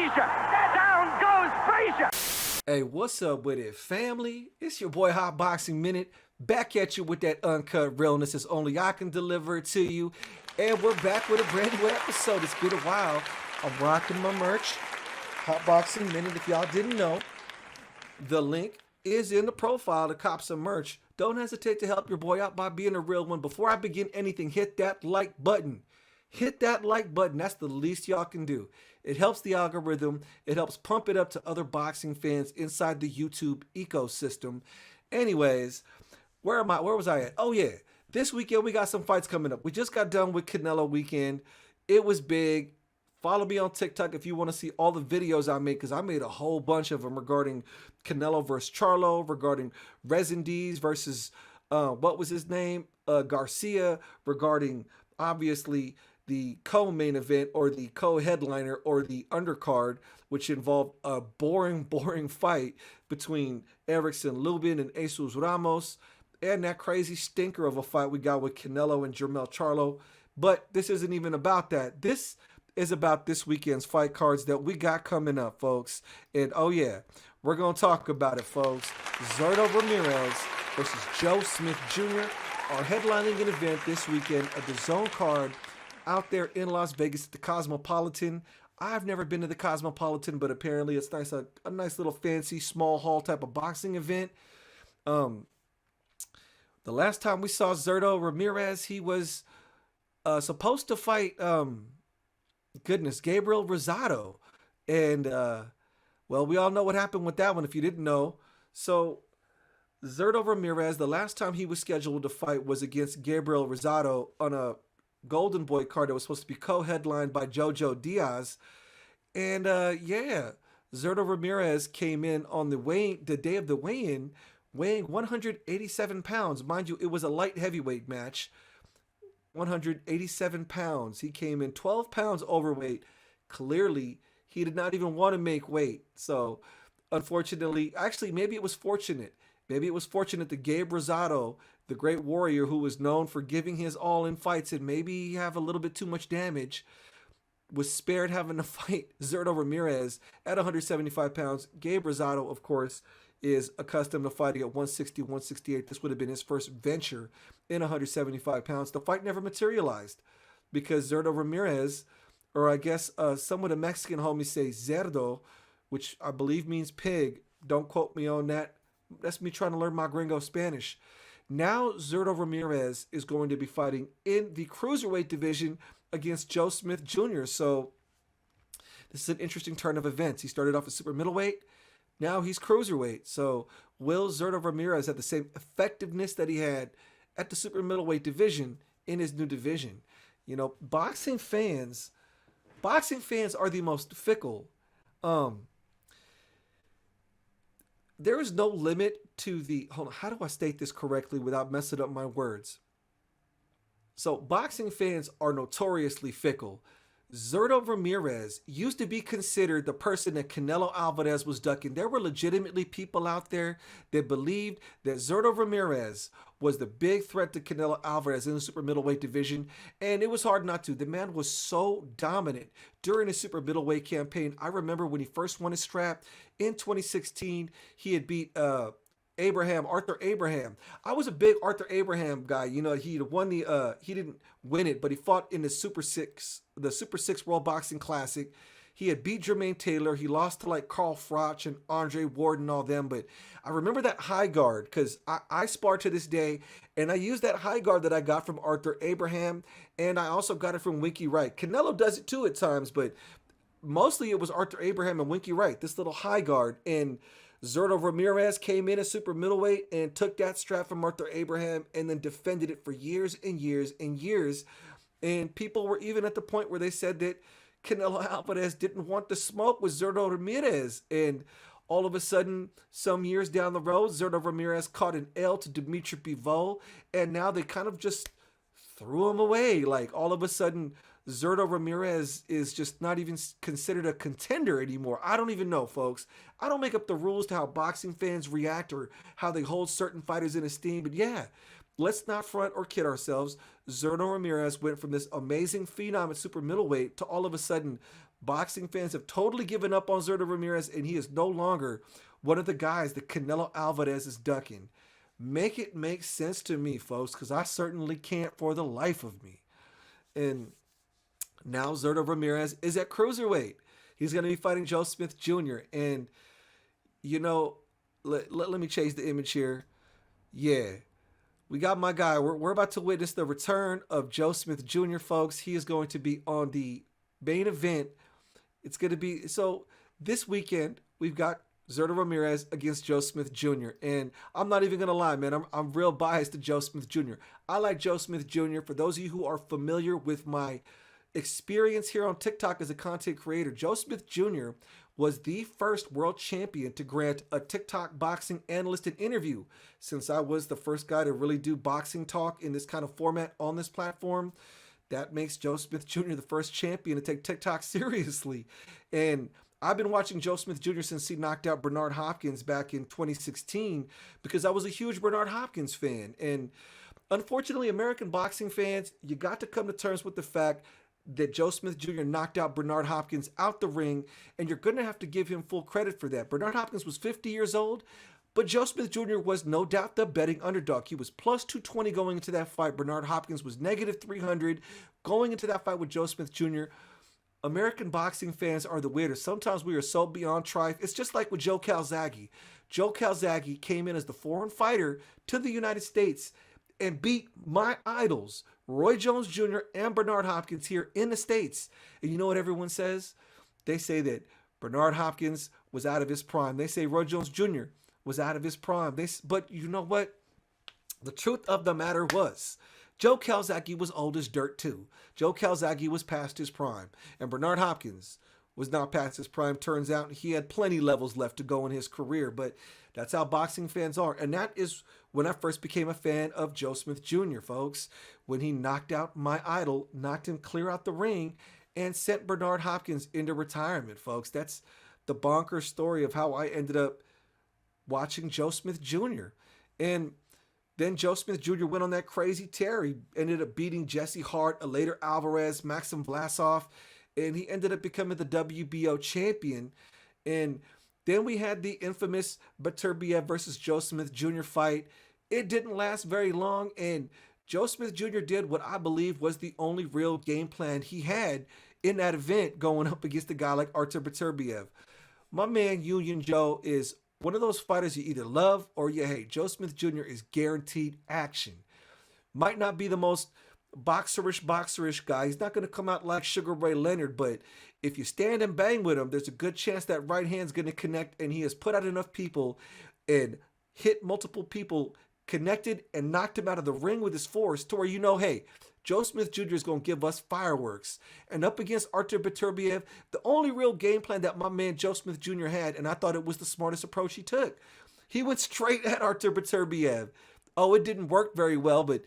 Frazier. Down goes Frazier. Hey, what's up with it, family? It's your boy Hot Boxing Minute, back at you with that uncut realness as only I can deliver it to you. And we're back with a brand new episode. It's been a while. I'm rocking my merch, Hot Boxing Minute. If y'all didn't know, the link is in the profile to cop some merch. Don't hesitate to help your boy out by being a real one. Before I begin anything, hit that like button. Hit that like button. That's the least y'all can do. It helps the algorithm. It helps pump it up to other boxing fans inside the YouTube ecosystem. Anyways, where was I at? Oh yeah, this weekend we got some fights coming up. We just got done with Canelo weekend. It was big. Follow me on TikTok if you want to see all the videos I made, because I made a whole bunch of them regarding Canelo versus Charlo, regarding Resendiz versus, what was his name? Garcia, regarding, obviously, the co-main event or the co-headliner or the undercard, which involved a boring fight between Erickson Lubin and Jesus Ramos, and that crazy stinker of a fight we got with Canelo and Jermell Charlo. But this isn't even about that. This is about this weekend's fight cards that we got coming up, folks. And oh yeah, we're going to talk about it, folks. Zurdo Ramirez versus Joe Smith Jr. are headlining an event this weekend at the Zone card out there in Las Vegas at the Cosmopolitan. I've never been to the Cosmopolitan, but apparently it's nice, a nice little fancy small hall type of boxing event. The last time we saw Zurdo Ramirez, he was supposed to fight Gabriel Rosado. And well, we all know what happened with that one if you didn't know. So Zurdo Ramirez, the last time he was scheduled to fight was against Gabriel Rosado on a Golden Boy card that was supposed to be co-headlined by Jojo Diaz. And yeah, Zurdo Ramirez came in on the day of the weigh-in, weighing 187 pounds. Mind you, it was a light heavyweight match. 187 pounds. He came in 12 pounds overweight. Clearly, he did not even want to make weight. So, unfortunately, actually, maybe it was fortunate. Maybe it was fortunate that Gabe Rosado, the great warrior who was known for giving his all in fights and maybe have a little bit too much damage, was spared having to fight Zurdo Ramirez at 175 pounds. Gabe Rosado, of course, is accustomed to fighting at 160, 168. This would have been his first venture in 175 pounds. The fight never materialized because Zurdo Ramirez, or I guess some of the Mexican homies say Zerdo, which I believe means pig. Don't quote me on that. That's me trying to learn my gringo Spanish. Now Zurdo Ramirez is going to be fighting in the Cruiserweight division against Joe Smith Jr. So this is an interesting turn of events. He started off as super middleweight. Now he's Cruiserweight. So will Zurdo Ramirez have the same effectiveness that he had at the super middleweight division in his new division? You know, boxing fans are the most fickle. There is no limit to the, hold on, how do I state this correctly without messing up my words? So boxing fans are notoriously fickle. Zurdo Ramirez used to be considered the person that Canelo Alvarez was ducking. There were legitimately people out there that believed that Zurdo Ramirez was the big threat to Canelo Alvarez in the super middleweight division, and it was hard not to. The man was so dominant during his super middleweight campaign. I remember when he first won his strap in 2016, he had beat Arthur Abraham. I was a big Arthur Abraham guy. You know, he won he didn't win it, but he fought in the Super 6 World Boxing Classic. He had beat Jermaine Taylor. He lost to like Carl Froch and Andre Ward and all them. But I remember that high guard because I spar to this day, and I use that high guard that I got from Arthur Abraham, and I also got it from Winky Wright. Canelo does it too at times, but mostly it was Arthur Abraham and Winky Wright, this little high guard. And Zurdo Ramirez came in at super middleweight and took that strap from Arthur Abraham and then defended it for years and years and years. And people were even at the point where they said that Canelo Alvarez didn't want to smoke with Zurdo Ramirez. And all of a sudden, some years down the road, Zurdo Ramirez caught an L to Dimitri Bivol, and now they kind of just threw him away. Like all of a sudden, Zurdo Ramirez is just not even considered a contender anymore. I don't even know, folks. I don't make up the rules to how boxing fans react or how they hold certain fighters in esteem. But yeah, let's not front or kid ourselves. Zurdo Ramirez went from this amazing phenom at super middleweight to all of a sudden Boxing fans have totally given up on Zurdo Ramirez, and he is no longer one of the guys that Canelo Alvarez is ducking. Make it make sense to me, folks, because I certainly can't for the life of me. And now Zurdo Ramirez is at Cruiserweight. He's going to be fighting Joe Smith Jr. And, you know, let me change the image here. Yeah, we got my guy. We're about to witness the return of Joe Smith Jr., folks. He is going to be on the main event. It's going to be, so this weekend, we've got Zurdo Ramirez against Joe Smith Jr. And I'm not even going to lie, man. I'm real biased to Joe Smith Jr. I like Joe Smith Jr. For those of you who are familiar with my experience here on TikTok as a content creator, Joe Smith Jr. was the first world champion to grant a TikTok boxing analyst an interview. Since I was the first guy to really do boxing talk in this kind of format on this platform, that makes Joe Smith Jr. the first champion to take TikTok seriously. And I've been watching Joe Smith Jr. since he knocked out Bernard Hopkins back in 2016 because I was a huge Bernard Hopkins fan. And unfortunately, American boxing fans, you got to come to terms with the fact that Joe Smith Jr. knocked out Bernard Hopkins out the ring, and you're going to have to give him full credit for that. Bernard Hopkins was 50 years old, but Joe Smith Jr. was no doubt the betting underdog. He was plus 220 going into that fight. Bernard Hopkins was negative 300 going into that fight with Joe Smith Jr. American boxing fans are the weirdos. Sometimes we are so beyond trife. It's just like with Joe Calzaghe. Joe Calzaghe came in as the foreign fighter to the United States and beat my idols, Roy Jones Jr. and Bernard Hopkins, here in the States. And you know what everyone says? They say that Bernard Hopkins was out of his prime. They say Roy Jones Jr. was out of his prime. But you know what? The truth of the matter was, Joe Calzaghe was old as dirt too. Joe Calzaghe was past his prime. And Bernard Hopkins was not past his prime. Turns out he had plenty levels left to go in his career. But that's how boxing fans are. And that is when I first became a fan of Joe Smith Jr., folks. When he knocked out my idol, knocked him clear out the ring, and sent Bernard Hopkins into retirement, folks. That's the bonkers story of how I ended up watching Joe Smith Jr. And then Joe Smith Jr. went on that crazy tear. He ended up beating Jesse Hart, Elater Alvarez, Maxim Vlasov, and he ended up becoming the WBO champion. And then we had the infamous Beterbiev versus Joe Smith Jr. fight. It didn't last very long, and Joe Smith Jr. did what I believe was the only real game plan he had in that event, going up against a guy like Artur Beterbiev. My man Union Joe is one of those fighters you either love or you hate. Joe Smith Jr. is guaranteed action. Might not be the most boxerish guy. He's not going to come out like Sugar Ray Leonard, but if you stand and bang with him, there's a good chance that right hand's going to connect, and he has put out enough people and hit multiple people, connected and knocked him out of the ring with his force to where you know, hey, Joe Smith Jr. is going to give us fireworks. And up against Artur Beterbiev, the only real game plan that my man Joe Smith Jr. had, and I thought it was the smartest approach he took, he went straight at Artur Beterbiev. Oh, it didn't work very well, but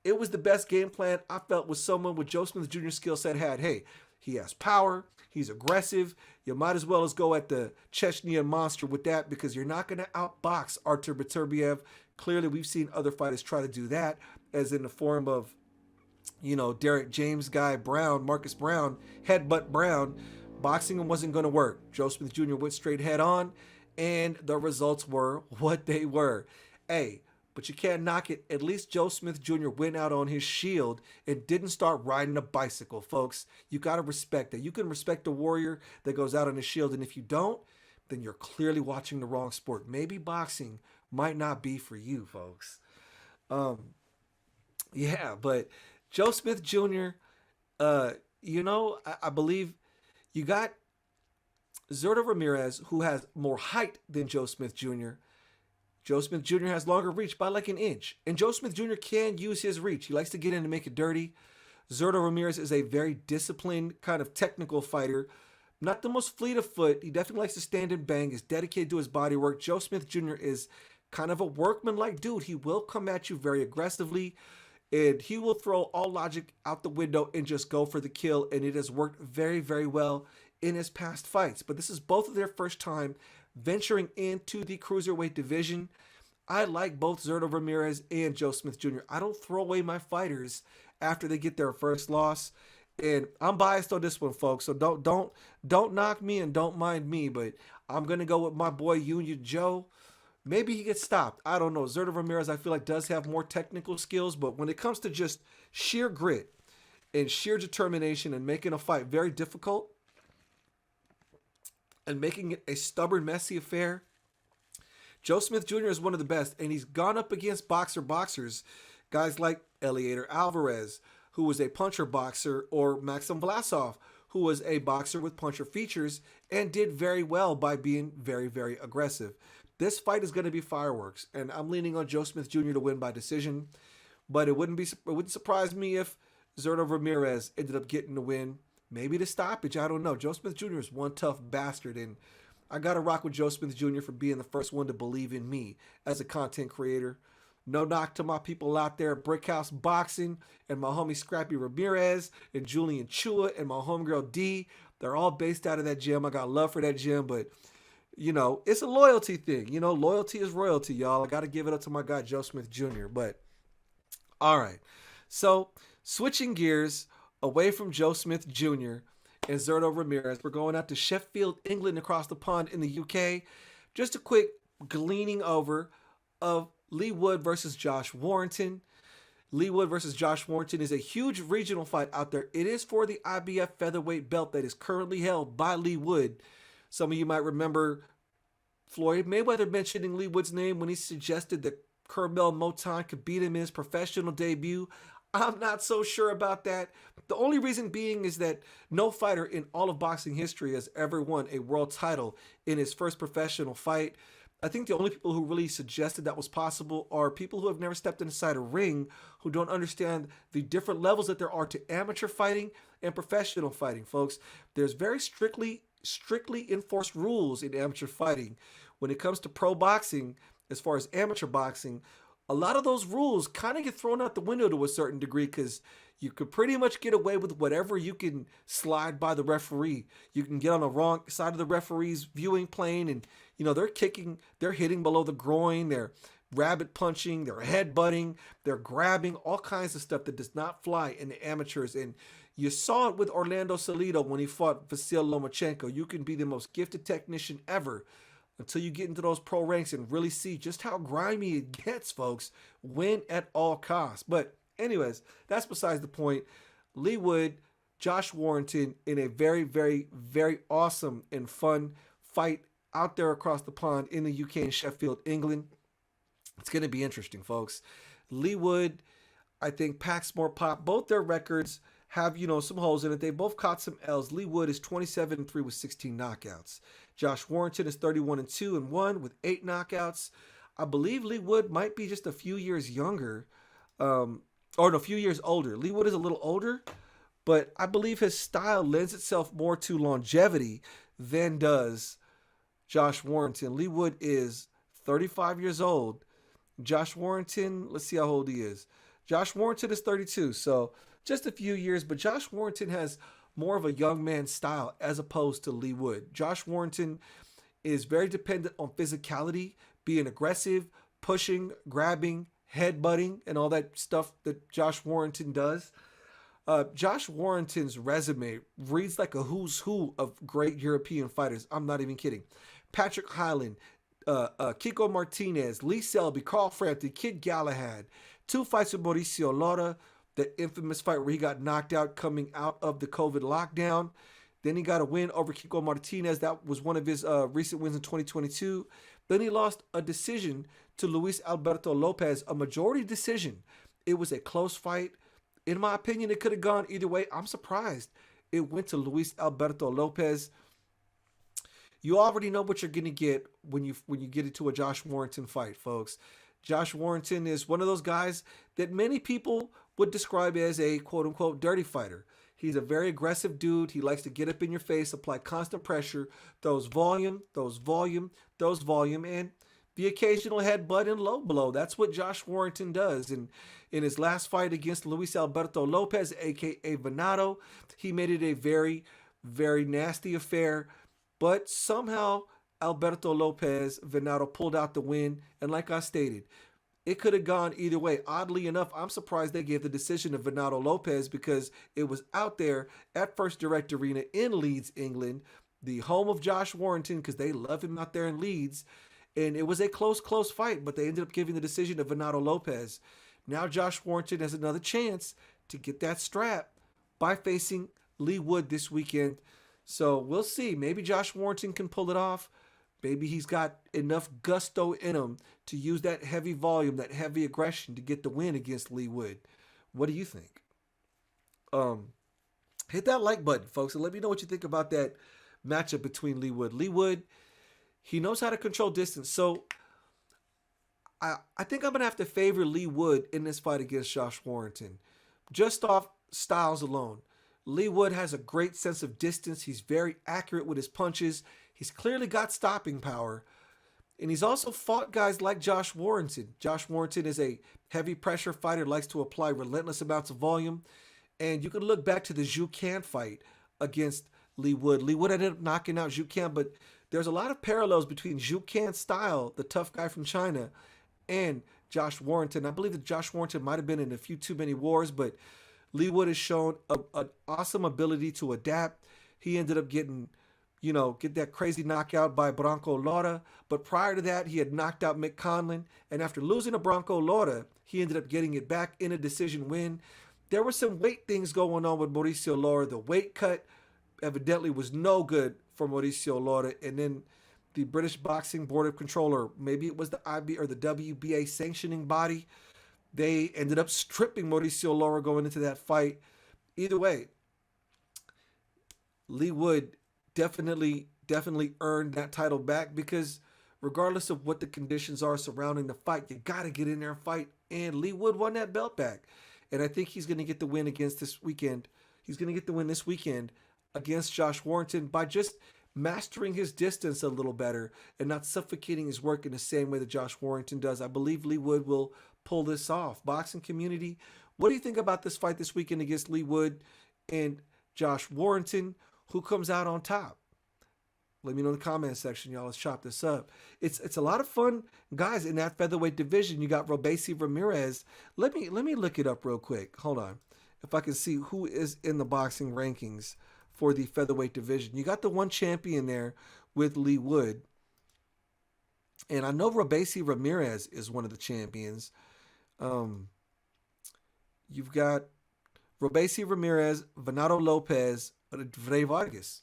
it was the best game plan I felt with someone with Joe Smith Jr.'s skill set had. Hey, he has power. He's aggressive. You might as well as go at the Chechnya monster with that because you're not going to outbox Artur Beterbiev. Clearly, we've seen other fighters try to do that, as in the form of, you know, Derek James guy Brown, Marcus Brown, headbutt Brown. Boxing wasn't going to work. Joe Smith Jr. went straight head on, and the results were what they were. Hey, but you can't knock it. At least Joe Smith Jr. went out on his shield and didn't start riding a bicycle, folks. You got to respect that. You can respect a warrior that goes out on his shield, and if you don't, then you're clearly watching the wrong sport. Maybe boxing might not be for you, folks. Yeah, but Joe Smith Jr., you know, I believe you got Zurdo Ramirez, who has more height than Joe Smith Jr. Joe Smith Jr. has longer reach by like an inch. And Joe Smith Jr. can use his reach. He likes to get in and make it dirty. Zurdo Ramirez is a very disciplined, kind of technical fighter. Not the most fleet of foot. He definitely likes to stand and bang. Is dedicated to his body work. Joe Smith Jr. is kind of a workman-like dude. He will come at you very aggressively, and he will throw all logic out the window and just go for the kill. And it has worked very, very well in his past fights. But this is both of their first time venturing into the cruiserweight division. I like both Zurdo Ramirez and Joe Smith Jr. I don't throw away my fighters after they get their first loss. And I'm biased on this one, folks. So don't knock me and don't mind me. But I'm gonna go with my boy Union Joe. Maybe he gets stopped. I don't know. Zurdo Ramirez, I feel like, does have more technical skills, but when it comes to just sheer grit and sheer determination and making a fight very difficult and making it a stubborn, messy affair, Joe Smith Jr. is one of the best, and he's gone up against boxers, guys like Eliader Alvarez, who was a puncher boxer, or Maxim Vlasov, who was a boxer with puncher features and did very well by being very, very aggressive. This fight is going to be fireworks, and I'm leaning on Joe Smith Jr. to win by decision. But it wouldn't surprise me if Zurdo Ramirez ended up getting the win. Maybe the stoppage, I don't know. Joe Smith Jr. is one tough bastard, and I got to rock with Joe Smith Jr. for being the first one to believe in me as a content creator. No knock to my people out there at Brickhouse Boxing and my homie Scrappy Ramirez and Julian Chua and my homegirl D. They're all based out of that gym. I got love for that gym, but you know, it's a loyalty thing. You know, loyalty is royalty, y'all. I got to give it up to my guy, Joe Smith Jr. But, all right. So, switching gears away from Joe Smith Jr. and Zurdo Ramirez, we're going out to Sheffield, England, across the pond in the UK. Just a quick gleaning over of Leigh Wood versus Josh Warrington. Leigh Wood versus Josh Warrington is a huge regional fight out there. It is for the IBF featherweight belt that is currently held by Leigh Wood. Some of you might remember Floyd Mayweather mentioning Leigh Wood's name when he suggested that Kermel Moton could beat him in his professional debut. I'm not so sure about that. The only reason being is that no fighter in all of boxing history has ever won a world title in his first professional fight. I think the only people who really suggested that was possible are people who have never stepped inside a ring, who don't understand the different levels that there are to amateur fighting and professional fighting, folks. There's very strictly enforced rules in amateur fighting. When it comes to pro boxing, as far as amateur boxing, a lot of those rules kind of get thrown out the window to a certain degree because you could pretty much get away with whatever you can slide by the referee. You can get on the wrong side of the referee's viewing plane and, you know, they're hitting below the groin, they're rabbit punching, they're headbutting, they're grabbing, all kinds of stuff that does not fly in the amateurs. And you saw it with Orlando Salido when he fought Vasil Lomachenko. You can be the most gifted technician ever until you get into those pro ranks and really see just how grimy it gets, folks. Win at all costs. But anyways, that's besides the point. Leigh Wood, Josh Warrington in a very, very, very awesome and fun fight out there across the pond in the UK in Sheffield, England. It's going to be interesting, folks. Leigh Wood, I think, packs more pop. Both their records have, you know, some holes in it. They both caught some L's. Leigh Wood is 27-3 with 16 knockouts. Josh Warrington is 31-2-1 with 8 knockouts. I believe Leigh Wood might be just a few years younger, a few years older. Leigh Wood is a little older, but I believe his style lends itself more to longevity than does Josh Warrington. Leigh Wood is 35 years old. Josh Warrington, let's see how old he is. Josh Warrington is 32, so just a few years, but Josh Warrington has more of a young man style as opposed to Leigh Wood. Josh Warrington is very dependent on physicality, being aggressive, pushing, grabbing, headbutting, and all that stuff that Josh Warrington does. Josh Warrington's resume reads like a who's who of great European fighters. I'm not even kidding. Patrick Hyland, Kiko Martinez, Lee Selby, Carl Frampton, Kid Galahad, 2 fights with Mauricio Lora, the infamous fight where he got knocked out coming out of the COVID lockdown. Then he got a win over Kiko Martinez. That was one of his recent wins in 2022. Then he lost a decision to Luis Alberto Lopez, a majority decision. It was a close fight. In my opinion, it could have gone either way. I'm surprised it went to Luis Alberto Lopez. You already know what you're going to get when you get into a Josh Warrington fight, folks. Josh Warrington is one of those guys that many people would describe as a quote-unquote dirty fighter. He's a very aggressive dude. He likes to get up in your face, apply constant pressure, throws volume, and the occasional headbutt and low blow. That's what Josh Warrington does. And in his last fight against Luis Alberto Lopez, a.k.a. Venado, he made it a very, very nasty affair. But somehow Alberto Lopez, Venado, pulled out the win. And like I stated, it could have gone either way. Oddly enough, I'm surprised they gave the decision to Venado Lopez because it was out there at First Direct Arena in Leeds, England, the home of Josh Warrington, because they love him out there in Leeds. And it was a close fight, but they ended up giving the decision to Venado Lopez. Now Josh Warrington has another chance to get that strap by facing Leigh Wood this weekend. So we'll see. Maybe Josh Warrington can pull it off. Maybe he's got enough gusto in him to use that heavy volume, that heavy aggression to get the win against Leigh Wood. What do you think? Hit that like button, folks, and let me know what you think about that matchup between Leigh Wood. Leigh Wood, he knows how to control distance. So I think I'm going to have to favor Leigh Wood in this fight against Josh Warrington. Just off styles alone. Leigh Wood has a great sense of distance. He's very accurate with his punches. He's clearly got stopping power. And he's also fought guys like Josh Warrington. Josh Warrington is a heavy pressure fighter, likes to apply relentless amounts of volume. And you can look back to the Zhu Can fight against Leigh Wood. Leigh Wood ended up knocking out Zhu Can, but there's a lot of parallels between Zhu Can's style, the tough guy from China, and Josh Warrington. I believe that Josh Warrington might have been in a few too many wars, but Leigh Wood has shown an awesome ability to adapt. He ended up getting, get that crazy knockout by Branco Lara. But prior to that, he had knocked out Mick Conlon. And after losing to Branco Lara, he ended up getting it back in a decision win. There were some weight things going on with Mauricio Lara. The weight cut evidently was no good for Mauricio Lara. And then the British Boxing Board of Controller, maybe it was the IB or the WBA sanctioning body, they ended up stripping Mauricio Lara going into that fight. Either way, Leigh Wood definitely earned that title back because regardless of what the conditions are surrounding the fight, you got to get in there and fight. And Leigh Wood won that belt back. And I think he's going to get the win against this weekend. He's going to get the win this weekend against Josh Warrington by just mastering his distance a little better and not suffocating his work in the same way that Josh Warrington does. I believe Leigh Wood will pull this off. Boxing community, what do you think about this fight this weekend against Leigh Wood and Josh Warrington? Who comes out on top? Let me know in the comment section, y'all. Let's chop this up. It's a lot of fun, guys, in that featherweight division. You got Zurdo Ramirez. Let me look it up real quick. Hold on. If I can see who is in the boxing rankings for the featherweight division. You got the one champion there with Leigh Wood. And I know Zurdo Ramirez is one of the champions. You've got Zurdo Ramirez, Venado Lopez, Ray Vargas.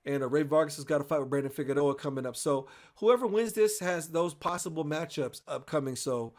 And Ray Vargas has got a fight with Brandon Figueroa coming up. So whoever wins this has those possible matchups upcoming. So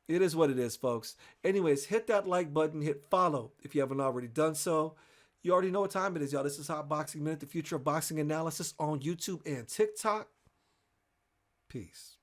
it is what it is, folks. Anyways, hit that like button. Hit follow if you haven't already done so. You already know what time it is, y'all. This is Hot Boxing Minute, the future of boxing analysis on YouTube and TikTok. Peace.